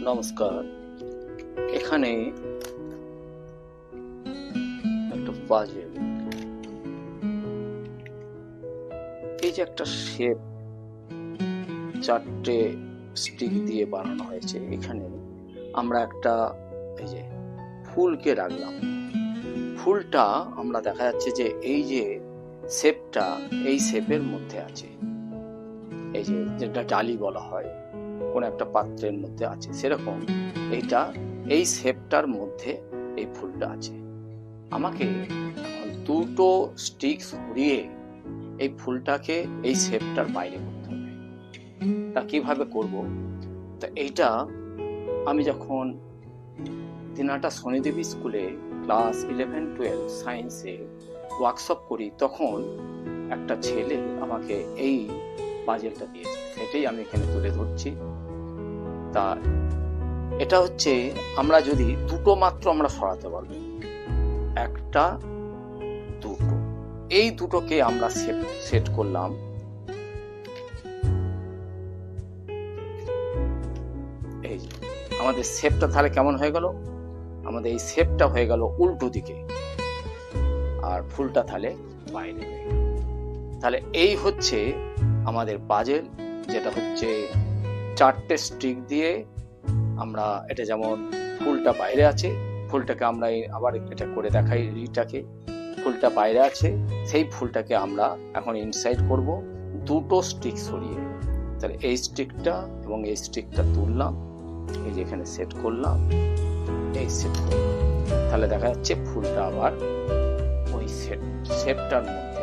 নমস্কার। এখানে একটা পাজেল, এই যে একটা শেপ চারটে স্টিক দিয়ে বানানো হয়েছে। এখানে আমরা একটা এই যে ফুলকে রাখলাম। ফুলটা আমরা দেখা যাচ্ছে যে এই যে শেপটা এই শেপের মধ্যে আছে, এই যে যেটা ডালি বলা হয়, কোন একটা পাত্রের মধ্যে আছে, সেরকম এইটা এই শেপটার মধ্যে এই ফুলটা আছে। আমাকে দুটো স্টিক সরিয়ে এই ফুলটাকে এই শেপটার বাইরে করতে হবে। তা কিভাবে করব? তা এইটা আমি যখন দিনাটা শনিদেবী স্কুলে ক্লাস 11-12 সায়েন্সে ওয়ার্কশপ করি, তখন একটা ছেলে আমাকে এই পাজেলটা দিয়েছে, সেটাই আমি এখানে তুলে ধরছি। তা এটা হচ্ছে, আমরা যদি দুটো মাত্র আমরা সরাতে পারবো, একটা দুটো, এই দুটোকে আমরা সেট করলাম। এই যে আমাদের শেপটা তাহলে কেমন হয়ে গেল? আমাদের এই শেপটা হয়ে গেল উল্টো দিকে, আর ফুলটা তাহলে বাইরে হয়ে গেল। তাহলে এই হচ্ছে আমাদের পাজেল, যেটা হচ্ছে চারটে স্টিক দিয়ে আমরা, এটা যেমন ফুলটা বাইরে আছে, ফুলটাকে আমরা আবার এটা করে দেখাই, এইটাকে ফুলটা বাইরে আছে, সেই ফুলটাকে আমরা এখন ইনসাইড করব দুটো স্টিক সরিয়ে। তাহলে এই স্টিকটা এবং এই স্টিকটা তুললাম, এই যে এখানে সেট করলাম, এই সেট করলাম, তাহলে দেখা যাচ্ছে ফুলটা আবার ওই শেপটার মধ্যে